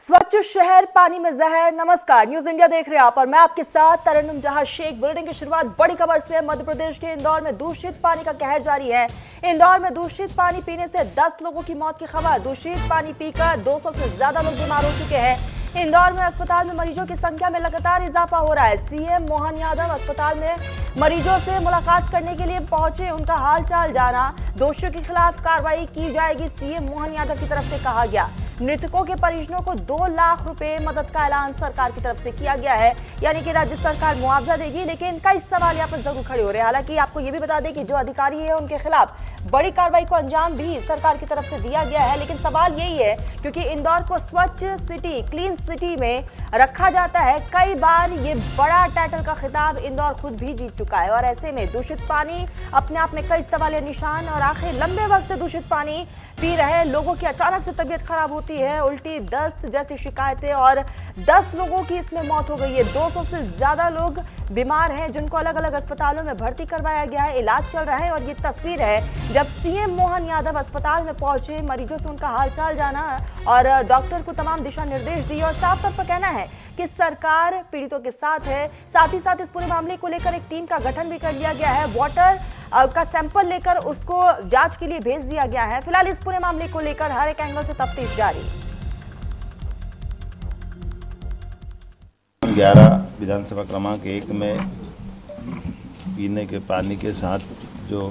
स्वच्छ शहर पानी में जहर। नमस्कार, न्यूज इंडिया देख रहे हैं आप और मैं आपके साथ तरन्नुम जहां शेख। बुलेटिन की शुरुआत बड़ी खबर से। मध्य प्रदेश के इंदौर में दूषित पानी का कहर जारी है। इंदौर में दूषित पानी पीने से 10 लोगों की मौत की खबर। दूषित पानी पीकर 200 से ज्यादा लोग बीमार हो चुके हैं। इंदौर में अस्पताल में मरीजों की संख्या में लगातार इजाफा हो रहा है। सीएम मोहन यादव अस्पताल में मरीजों से मुलाकात करने के लिए पहुंचे, उनका हालचाल जाना। दोषियों के खिलाफ कार्रवाई की जाएगी, सीएम मोहन यादव की तरफ से कहा गया। मृतकों के परिजनों को 2 लाख रुपए मदद का ऐलान सरकार की तरफ से किया गया है, यानी कि राज्य सरकार मुआवजा देगी। लेकिन कई सवाल यहाँ पर जरूर खड़े हो रहे हैं। हालांकि आपको ये भी बता दें कि जो अधिकारी है उनके खिलाफ बड़ी कार्रवाई को अंजाम भी सरकार की तरफ से दिया गया है। लेकिन सवाल यही है, क्योंकि इंदौर को स्वच्छ सिटी, क्लीन सिटी में रखा जाता है, कई बार ये बड़ा टाइटल का खिताब इंदौर खुद भी जीत चुका है। और ऐसे में दूषित पानी अपने आप में कई सवालिया निशान। और आखिर लंबे वक्त से दूषित पानी पी रहे लोगों की अचानक से तबीयत खराब होती है, उल्टी, दस्त जैसी शिकायतें, और 10 लोगों की इसमें मौत हो गई है। 200 से ज्यादा लोग बीमार हैं, जिनको अलग अलग अस्पतालों में भर्ती करवाया गया है, इलाज चल रहा है। और ये तस्वीर है जब सीएम मोहन यादव अस्पताल में पहुंचे, मरीजों से उनका हालचाल जाना और डॉक्टर को तमाम दिशा निर्देश दिए। और साफ तौर पर कहना है कि सरकार पीड़ितों के साथ है। साथ ही साथ इस पूरे मामले को लेकर एक टीम का गठन भी कर लिया गया है। वाटर का सैंपल लेकर उसको जांच के लिए भेज दिया गया है। फिलहाल इस पूरे मामले को लेकर हर एक एंगल से तफ्तीश जारी। 11 विधानसभा क्रमांक 1 में पीने के पानी के साथ जो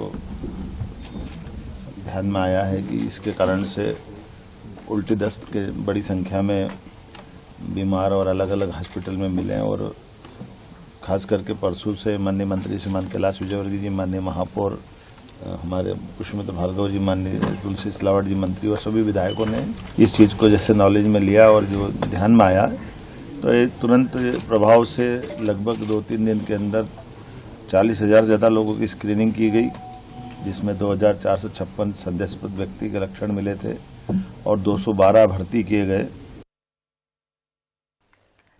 ध्यान में आया है कि इसके कारण से उल्टी दस्त के बड़ी संख्या में बीमार और अलग अलग हॉस्पिटल में मिले हैं। और खास करके परसों से माननीय मंत्री श्रीमान कैलाश विजयवर्गीय जी, माननीय महापौर हमारे पुष्पमित्र भार्गव जी, माननीय तुलसी सिलावट जी मंत्री और सभी विधायकों ने इस चीज़ को जैसे नॉलेज में लिया और जो ध्यान में आया, तो ये तुरंत प्रभाव से लगभग 2-3 दिन के अंदर 40,000 ज़्यादा लोगों की स्क्रीनिंग की गई, जिसमें 2,456 संदेहास्पद व्यक्ति के लक्षण मिले थे और 212 भर्ती किए गए।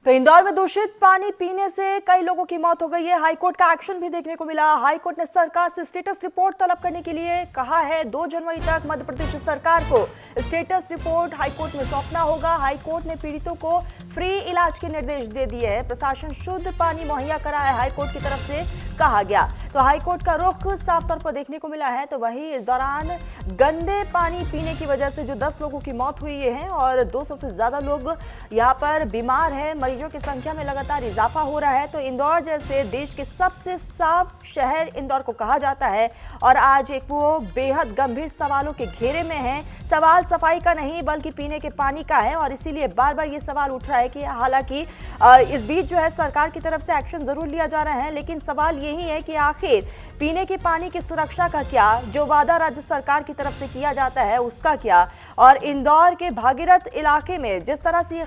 तो इंदौर में दूषित पानी पीने से कई लोगों की मौत हो गई है। हाईकोर्ट का एक्शन भी देखने को मिला। हाईकोर्ट ने सरकार से स्टेटस रिपोर्ट तलब करने के लिए कहा है। 2 जनवरी तक मध्य प्रदेश सरकार को स्टेटस रिपोर्ट हाईकोर्ट में सौंपना होगा। हाईकोर्ट ने पीड़ितों को फ्री इलाज के निर्देश दे दिए हैं। प्रशासन शुद्ध पानी मुहैया कराए, हाईकोर्ट की तरफ से कहा गया। तो हाईकोर्ट का रुख साफ तौर पर देखने को मिला है। तो वहीं इस दौरान गंदे पानी पीने की वजह से जो 10 लोगों की मौत हुई है और 200 से ज्यादा लोग यहाँ पर बीमार हैं, मरीजों की संख्या में लगातार इजाफा हो रहा है। तो इंदौर जैसे देश के सबसे साफ शहर इंदौर को कहा जाता है और आज एक वो बेहद गंभीर सवालों के घेरे में है। सवाल सफाई का नहीं बल्कि पीने के पानी का है। और इसीलिए बार बार ये सवाल उठ रहा है कि हालांकि इस बीच जो है सरकार की तरफ से एक्शन जरूर लिया जा रहा है, लेकिन सवाल यही है कि आखिर पीने के पानी की सुरक्षा का क्या, जो वादा राज्य सरकार की तरफ से किया जाता है उसका क्या। और इंदौर के भागीरथ इलाके में जिस तरह से ये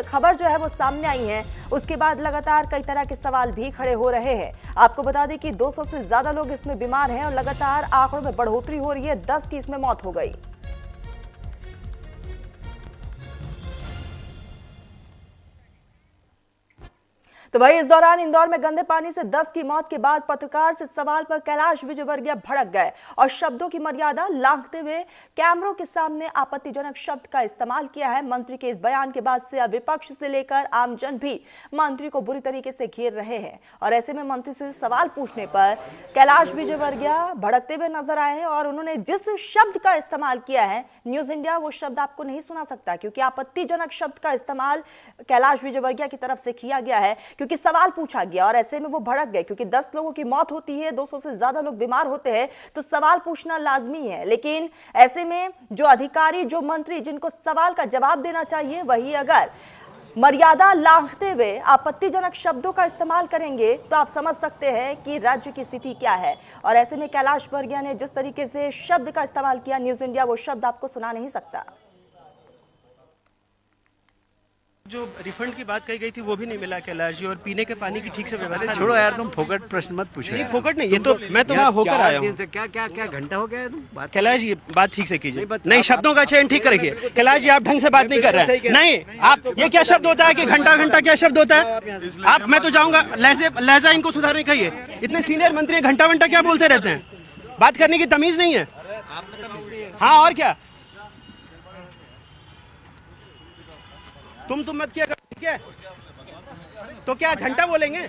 खबर जो है वो सामने आई है, उसके बाद लगातार कई तरह के सवाल भी खड़े हो रहे हैं। आपको बता दें कि 200 से ज्यादा लोग इसमें बीमार हैं और लगातार आंकड़ों में बढ़ोतरी हो रही है। 10 की इसमें मौत हो गई। तो वही इस दौरान इंदौर में गंदे पानी से 10 की मौत के बाद पत्रकार से सवाल पर कैलाश विजयवर्गीय भड़क गए और शब्दों की मर्यादा लांघते हुए कैमरों के सामने आपत्तिजनक शब्द का इस्तेमाल किया है। मंत्री के इस बयान के बाद से विपक्ष से लेकर आमजन भी मंत्री को बुरी तरीके से घेर रहे हैं। और ऐसे में मंत्री से सवाल पूछने पर कैलाश विजयवर्गीय भड़कते हुए नजर आए हैं और उन्होंने जिस शब्द का इस्तेमाल किया है, न्यूज इंडिया वो शब्द आपको नहीं सुना सकता, क्योंकि आपत्तिजनक शब्द का इस्तेमाल कैलाश विजयवर्गीय की तरफ से किया गया है, क्योंकि सवाल पूछा गया। और ऐसे में वो भड़क गए, क्योंकि 10 लोगों की मौत होती है, 200 से ज्यादा लोग बीमार होते हैं, तो सवाल पूछना लाजमी है। लेकिन ऐसे में जो अधिकारी, जो मंत्री जिनको सवाल का जवाब देना चाहिए, वही अगर मर्यादा लांघते हुए आपत्तिजनक शब्दों का इस्तेमाल करेंगे तो आप समझ सकते हैं कि राज्य की स्थिति क्या है। और ऐसे में कैलाश वर्गीय ने जिस तरीके से शब्द का इस्तेमाल किया, न्यूज इंडिया वो शब्द आपको सुना नहीं सकता। जो रिफंड की बात कही गई थी वो भी नहीं मिला कैलाश जी, और पीने के पानी की ठीक से व्यवस्था। छोड़ो यार, तुम फोकट प्रश्न मत पूछो। नहीं फोकट नहीं, ये तो मैं तो वहाँ होकर आया हूँ। क्या घंटा हो गया तुम? कैलाश जी बात ठीक से कीजिए। नहीं, शब्दों का चयन ठीक करिए। कैलाश जी आप ढंग से बात नहीं कर रहे हैं। नहीं, आप ये क्या शब्द होता है कि घंटा घंटा क्या शब्द होता है? आप, मैं तो जाऊंगा, लहजा इनको सुधारने कहिए। इतने सीनियर मंत्री घंटा घंटा क्या बोलते रहते हैं? बात करने की तमीज नहीं है। हाँ और क्या। तुम मत किया करो, ठीक है? तो क्या घंटा बोलेंगे?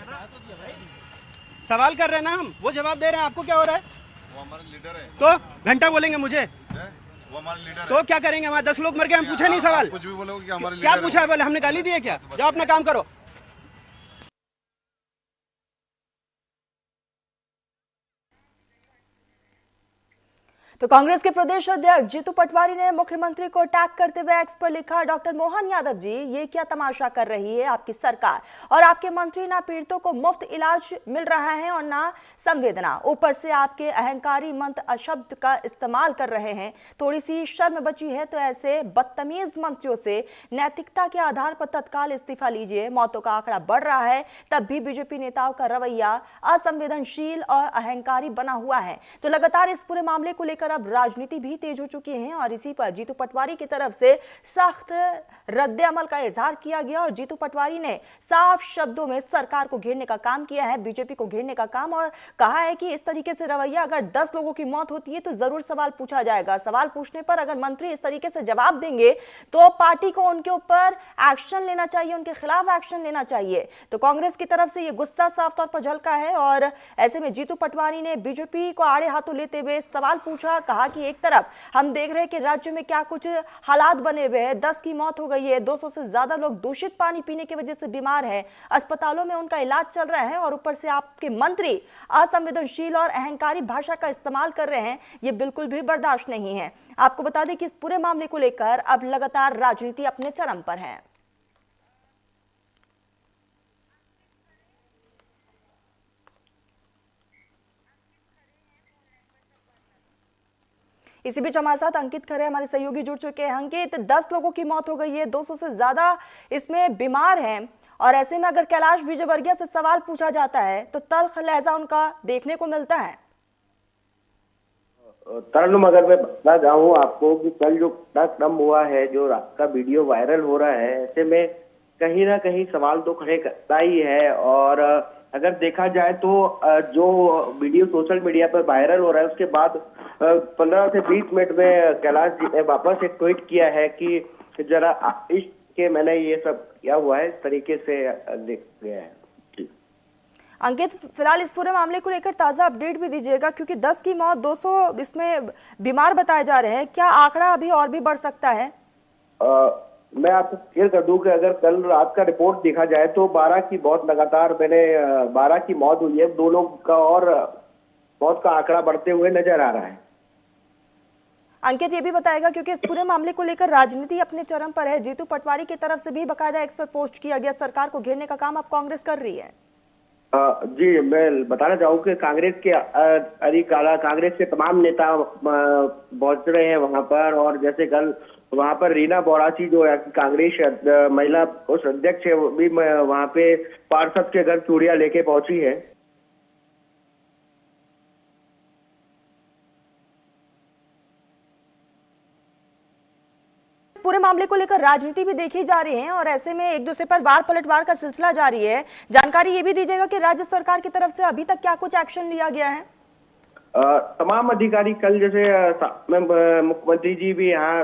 सवाल कर रहे हैं ना हम, वो जवाब दे रहे हैं, आपको क्या हो रहा है? वो हमारे लीडर है। तो घंटा बोलेंगे मुझे? वो हमारे लीडर तो क्या करेंगे? हमारे 10 लोग मर गए, हम पूछे नहीं सवाल? कुछ भी बोलोगे कि हमारे क्या लीडर पूछा है? बोले हमने गाली दी है क्या? जाओ अपना काम करो। तो कांग्रेस के प्रदेश अध्यक्ष जीतू पटवारी ने मुख्यमंत्री को टैग करते हुए एक्स पर लिखा, डॉक्टर मोहन यादव जी, ये क्या तमाशा कर रही है आपकी सरकार और आपके मंत्री? ना पीड़ितों को मुफ्त इलाज मिल रहा है और ना संवेदना, ऊपर से आपके अहंकारी मंत्र अशब्द का इस्तेमाल कर रहे हैं। थोड़ी सी शर्म बची है तो ऐसे बदतमीज मंत्रियों से नैतिकता के आधार पर तत्काल इस्तीफा लीजिए। मौतों का आंकड़ा बढ़ रहा है, तब भी बीजेपी नेताओं का रवैया असंवेदनशील और अहंकारी बना हुआ है। तो लगातार इस पूरे मामले को लेकर अब राजनीति भी तेज हो चुकी है और इसी पर जीतू पटवारी की तरफ से सख्त रद्द-ए-अमल का इजहार किया गया और जीतू पटवारी ने साफ शब्दों में सरकार को घेरने का काम किया है, बीजेपी को घेरने का काम, और कहा है कि इस तरीके से रवैया, अगर 10 लोगों की मौत होती है तो जरूर सवाल पूछा जाएगा। सवाल पूछने पर अगर मंत्री इस तरीके से जवाब देंगे तो पार्टी को उनके ऊपर एक्शन लेना चाहिए, उनके खिलाफ एक्शन लेना चाहिए। तो कांग्रेस की तरफ से यह गुस्सा साफ तौर पर झलका है और ऐसे में जीतू पटवारी ने बीजेपी को आड़े हाथों लेते हुए सवाल पूछा। कहा कि एक तरफ हम देख रहे हैं कि राज्य में क्या कुछ हालात बने हुए हैं, 10 की मौत हो गई है, 200 से ज्यादा लोग दूषित पानी पीने की वजह से बीमार हैं, अस्पतालों में उनका इलाज चल रहा है और ऊपर से आपके मंत्री असंवेदनशील और अहंकारी भाषा का इस्तेमाल कर रहे हैं। ये बिल्कुल भी बर्दाश्त नहीं है। आपको बता दें कि इस पूरे मामले को लेकर अब लगातार राजनीति अपने चरम पर है। इसी बीच हमारे साथ अंकित खरे हमारे सहयोगी जुड़ चुके हैं। अंकित, 10 लोगों की मौत हो गई है, 200 से ज्यादा इसमें बीमार हैं और ऐसे में अगर कैलाश विजयवर्गीय से सवाल पूछा जाता है तो तल्ख लहजा उनका देखने को मिलता है। तरन्नुम, अगर मैं बता जाऊं आपको कि कल जो घटनाक्रम हुआ है, जो रात का वीडियो वायरल हो रहा है, ऐसे में कहीं ना कहीं सवाल तो खड़े करता ही है। और अगर देखा जाए तो जो वीडियो सोशल मीडिया पर वायरल हो रहा है उसके बाद 15 से 20 मिनट में कैलाश जी ने वापस एक ट्वीट किया है कि जरा इश्क के मैंने ये सब किया हुआ है, इस तरीके से देख गया है। अंकित, फिलहाल इस पूरे मामले को लेकर ताजा अपडेट भी दीजिएगा क्योंकि 10 की मौत, 200 इसमें बीमार बताए जा रहे हैं। क्या आंकड़ा अभी और भी बढ़ सकता है? मैं आपको क्लियर कर दूं कि अगर कल रात का रिपोर्ट देखा जाए तो 12 की मौत लगातार 12 की मौत हुई है, 2 लोग का और मौत का आंकड़ा बढ़ते हुए नजर आ रहा है। अंकित, ये भी बताएगा क्योंकि इस पूरे मामले को लेकर राजनीति अपने चरम पर है। जीतू पटवारी की तरफ से भी बाकायदा एक्स पर पोस्ट किया गया, सरकार को घेरने का काम अब कांग्रेस कर रही है। जी, मैं बताना चाहूँ कि कांग्रेस के तमाम नेता पहुंच रहे हैं वहां पर, और जैसे कल वहां पर रीना बोरासी जो कांग्रेस महिला कोष अध्यक्ष है, वो भी वहां पे पार्षद के घर चूड़ियां लेके पहुंची है। पूरे मामले को लेकर राजनीति भी देखी जा रही है और ऐसे में एक दूसरे पर वार पलटवार का सिलसिला जारी है। जानकारी ये भी दीजिएगा कि राज्य सरकार की तरफ से अभी तक क्या कुछ एक्शन लिया गया है? तमाम अधिकारी कल जैसे मुख्यमंत्री जी भी यहाँ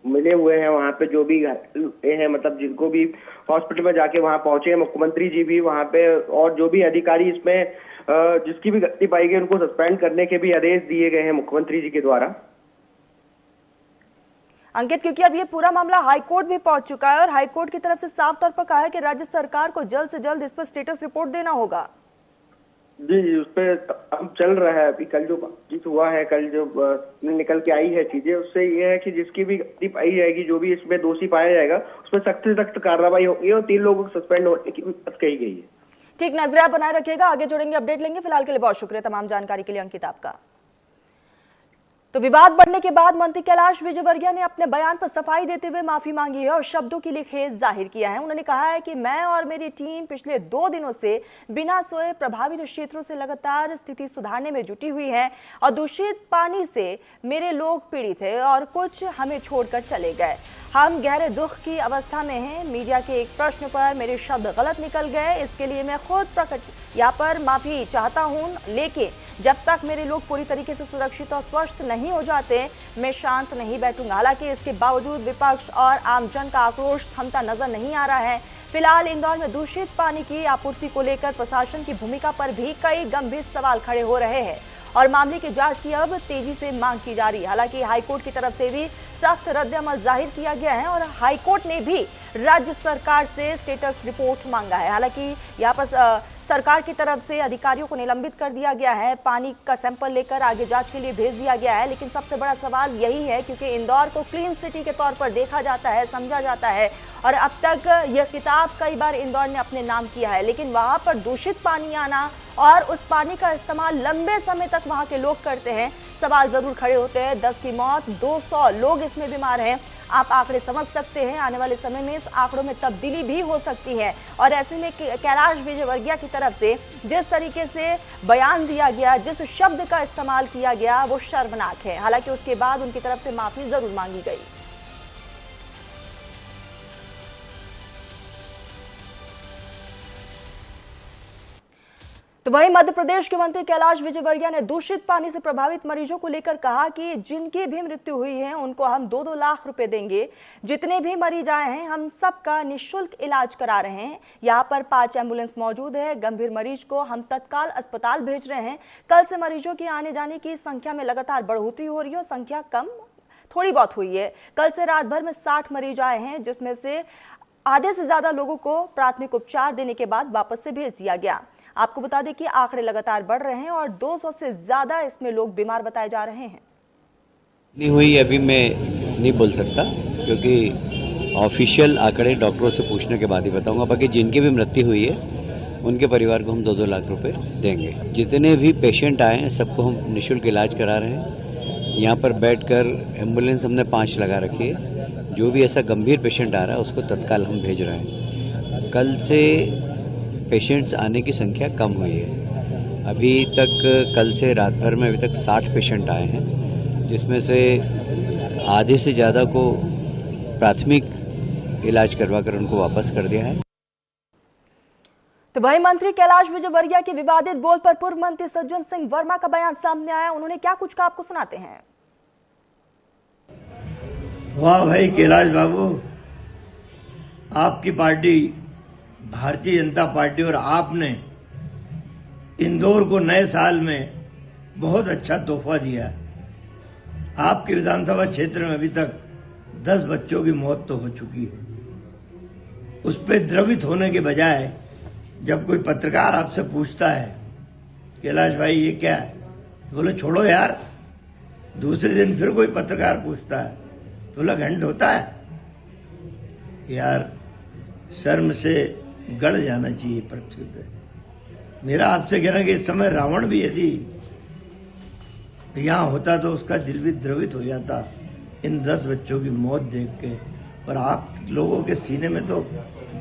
मिले हुए हैं, वहाँ पे जो भी हैं, मतलब जिनको भी हॉस्पिटल में जाके वहाँ पहुंचे हैं, मुख्यमंत्री जी भी वहाँ पे, और जो भी अधिकारी इसमें जिसकी भी गलती पाई गई उनको सस्पेंड करने के भी आदेश दिए गए हैं मुख्यमंत्री जी के द्वारा। अंकित, क्योंकि अब ये पूरा मामला हाईकोर्ट भी पहुंच चुका है और हाईकोर्ट की तरफ से साफ तौर पर कहा है कि राज्य सरकार को जल्द से जल्द इस पर स्टेटस रिपोर्ट देना होगा। जी, उस पर हम चल रहा है। अभी कल जो बातचीत हुआ है, कल जो निकल के आई है चीजें, उससे ये है कि जिसकी भी गलती पाई जाएगी, जो भी इसमें दोषी पाया जाएगा, उस पर सख्त से सख्त कार्रवाई होगी और 3 लोगों को सस्पेंड होने की बात कही गई है। ठीक, नजर आप बनाए रखिएगा, आगे जुड़ेंगे, अपडेट लेंगे। फिलहाल के लिए बहुत शुक्रिया तमाम जानकारी के लिए अंकित आपका। तो विवाद बढ़ने के बाद मंत्री कैलाश विजयवर्गीय ने अपने बयान पर सफाई देते हुए माफी मांगी है और शब्दों के लिए खेद जाहिर किया है। उन्होंने कहा है कि मैं और मेरी टीम पिछले 2 दिनों से बिना सोए प्रभावित क्षेत्रों से लगातार स्थिति सुधारने में जुटी हुई है और दूषित पानी से मेरे लोग पीड़ित है और कुछ हमें छोड़कर चले गए। हम गहरे दुख की अवस्था में हैं। मीडिया के एक प्रश्न पर मेरे शब्द गलत निकल गए, इसके लिए मैं खुद यहाँ पर माफ़ी चाहता हूँ, लेकिन जब तक मेरे लोग पूरी तरीके से सुरक्षित और स्वस्थ नहीं हो जाते मैं शांत नहीं बैठूंगा। हालांकि इसके बावजूद विपक्ष और आमजन का आक्रोश थमता नजर नहीं आ रहा है। फिलहाल इंदौर में दूषित पानी की आपूर्ति को लेकर प्रशासन की भूमिका पर भी कई गंभीर सवाल खड़े हो रहे हैं और मामले की जांच की अब तेजी से मांग की जा रही है। हालांकि हाईकोर्ट की तरफ से भी सख्त रद्द-ए-अमल जाहिर किया गया है और हाईकोर्ट ने भी राज्य सरकार से स्टेटस रिपोर्ट मांगा है। हालांकि यहाँ पर सरकार की तरफ से अधिकारियों को निलंबित कर दिया गया है, पानी का सैंपल लेकर आगे जांच के लिए भेज दिया गया है। लेकिन सबसे बड़ा सवाल यही है क्योंकि इंदौर को क्लीन सिटी के तौर पर देखा जाता है, समझा जाता है और अब तक यह खिताब कई बार इंदौर ने अपने नाम किया है, लेकिन वहां पर दूषित पानी आना और उस पानी का इस्तेमाल लंबे समय तक वहां के लोग करते हैं, सवाल जरूर खड़े होते हैं। 10 की मौत, 200 लोग इसमें बीमार हैं। आप आंकड़े समझ सकते हैं, आने वाले समय में इस आंकड़ों में तब्दीली भी हो सकती है और ऐसे में कैलाश विजयवर्गीय की तरफ से जिस तरीके से बयान दिया गया, जिस शब्द का इस्तेमाल किया गया वो शर्मनाक है। हालांकि उसके बाद उनकी तरफ से माफी जरूर मांगी गई। तो वहीं मध्य प्रदेश के मंत्री कैलाश विजयवर्गीय ने दूषित पानी से प्रभावित मरीजों को लेकर कहा कि जिनकी भी मृत्यु हुई है उनको हम 2-2 लाख रुपए देंगे। जितने भी मरीज आए हैं हम सबका निःशुल्क इलाज करा रहे हैं। यहाँ पर 5 एम्बुलेंस मौजूद है। गंभीर मरीज को हम तत्काल अस्पताल भेज रहे हैं। कल से मरीजों की आने जाने की संख्या में लगातार बढ़ोतरी हो रही है। संख्या कम थोड़ी बहुत हुई है। कल से रात भर में 60 मरीज आए हैं, जिसमें से आधे से ज्यादा लोगों को प्राथमिक उपचार देने के बाद वापस से भेज दिया गया। आपको बता दें कि आंकड़े लगातार बढ़ रहे हैं और 200 से ज्यादा इसमें लोग बीमार बताए जा रहे हैं। नहीं हुई अभी मैं नहीं बोल सकता क्योंकि ऑफिशियल आंकड़े डॉक्टरों से पूछने के बाद ही बताऊंगा। बाकी जिनकी भी मृत्यु हुई है उनके परिवार को हम 2-2 लाख रुपए देंगे। जितने भी पेशेंट आए हैं सबको हम निःशुल्क इलाज करा रहे हैं। यहाँ पर बैठकर एम्बुलेंस हमने 5 लगा रखी है। जो भी ऐसा गंभीर पेशेंट आ रहा है उसको तत्काल हम भेज रहे हैं। कल से पेशेंट्स आने की संख्या कम हुई है। अभी तक कल से रात भर में अभी तक 60 पेशेंट आए हैं, जिसमें से आधे से ज़्यादा को प्राथमिक इलाज करवाकर उनको वापस कर दिया है। तो वही मंत्री कैलाश विजयवर्गीय के विवादित बोल पर पूर्व मंत्री सज्जन सिंह वर्मा का बयान सामने आया। उन्होंने क्या कुछ कहा, आपको सुनाते हैं। वाह भाई कैलाश बाबू, आपकी पार्टी भारतीय जनता पार्टी और आपने इंदौर को नए साल में बहुत अच्छा तोहफा दिया है। आपके विधानसभा क्षेत्र में अभी तक 10 बच्चों की मौत तो हो चुकी है। उस पर द्रवित होने के बजाय जब कोई पत्रकार आपसे पूछता है कैलाश भाई ये क्या है, तो बोले छोड़ो यार। दूसरे दिन फिर कोई पत्रकार पूछता है तो बोला घंट होता है। यार शर्म से गड़ जाना चाहिए पृथ्वी पे। मेरा आपसे कहना कि इस समय रावण भी यदि यहाँ होता तो उसका दिल भी द्रवित हो जाता इन 10 बच्चों की मौत देख के। और आप लोगों के सीने में तो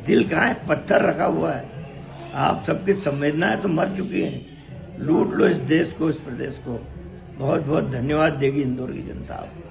दिल कहाँ है, पत्थर रखा हुआ है। आप सबकी संवेदनाएं तो मर चुकी हैं। लूट लो इस देश को, इस प्रदेश को। बहुत बहुत धन्यवाद देगी इंदौर की जनता आपको।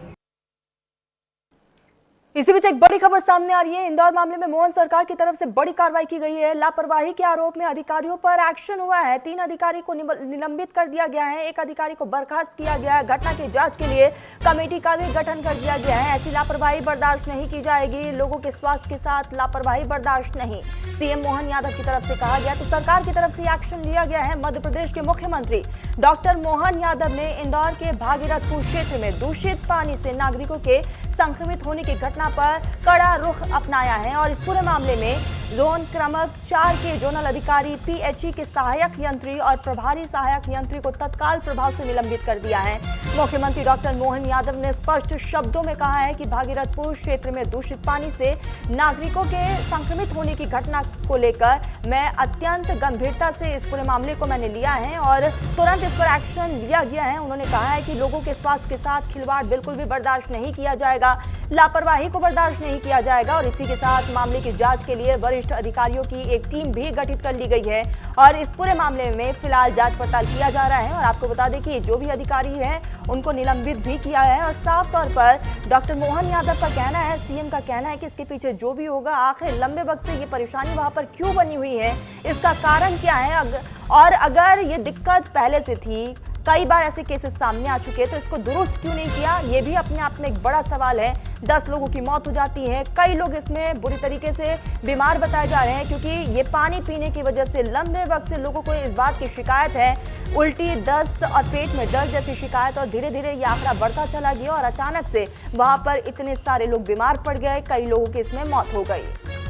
इसी बीच एक बड़ी खबर सामने आ रही है। इंदौर मामले में मोहन सरकार की तरफ से बड़ी कार्रवाई की गई है। लापरवाही के आरोप में अधिकारियों पर एक्शन हुआ है। 3 अधिकारी को निलंबित कर दिया गया है, 1 अधिकारी को बर्खास्त किया गया है। घटना की जांच के लिए कमेटी का भी गठन कर दिया गया है। ऐसी लापरवाही बर्दाश्त नहीं की जाएगी। लोगों के स्वास्थ्य के साथ लापरवाही बर्दाश्त नहीं, सीएम मोहन यादव की तरफ से कहा गया। तो सरकार की तरफ से एक्शन लिया गया है। मध्य प्रदेश के मुख्यमंत्री डॉक्टर मोहन यादव ने इंदौर के भागीरथपुर क्षेत्र में दूषित पानी से नागरिकों के संक्रमित होने की घटना पर कड़ा रुख अपनाया है और इस पूरे मामले में जोन क्रमांक 4 के जोनल अधिकारी पीएचई के सहायक यंत्री और प्रभारी सहायक यंत्री को तत्काल प्रभाव से निलंबित कर दिया है। मुख्यमंत्री डॉक्टर मोहन यादव ने स्पष्ट शब्दों में कहा है कि भागीरथपुर क्षेत्र में दूषित पानी से नागरिकों के संक्रमित होने की घटना को लेकर मैं अत्यंत गंभीरता से इस पूरे मामले को मैंने लिया है और तुरंत इस पर एक्शन लिया गया है। उन्होंने कहा है कि लोगों के स्वास्थ्य के साथ खिलवाड़ बिल्कुल भी बर्दाश्त नहीं किया जाएगा, लापरवाही को बर्दाश्त नहीं किया जाएगा और इसी के साथ मामले की जांच के लिए वरिष्ठ वरिष्ठ अधिकारियों की एक टीम भी गठित कर ली गई है और इस पूरे मामले में फिलहाल जांच पड़ताल किया जा रहा है। और आपको बता दें कि जो भी अधिकारी हैं उनको निलंबित भी किया है और साफ तौर पर डॉक्टर मोहन यादव का कहना है, सीएम का कहना है कि इसके पीछे जो भी होगा, आखिर लंबे वक्त से ये परेशानी वहां पर क्यों बनी हुई है, इसका कारण क्या है और अगर ये दिक्कत पहले से थी, कई बार ऐसे केसेस सामने आ चुके हैं, तो इसको दुरुस्त क्यों नहीं किया, ये भी अपने आप में एक बड़ा सवाल है। 10 लोगों की मौत हो जाती है, कई लोग इसमें बुरी तरीके से बीमार बताए जा रहे हैं क्योंकि ये पानी पीने की वजह से लंबे वक्त से लोगों को इस बात की शिकायत है, उल्टी, दस्त और पेट में दर्द जैसी शिकायत, और धीरे धीरे ये आंकड़ा बढ़ता चला गया और अचानक से वहां पर इतने सारे लोग बीमार पड़ गए, कई लोगों की इसमें मौत हो गई।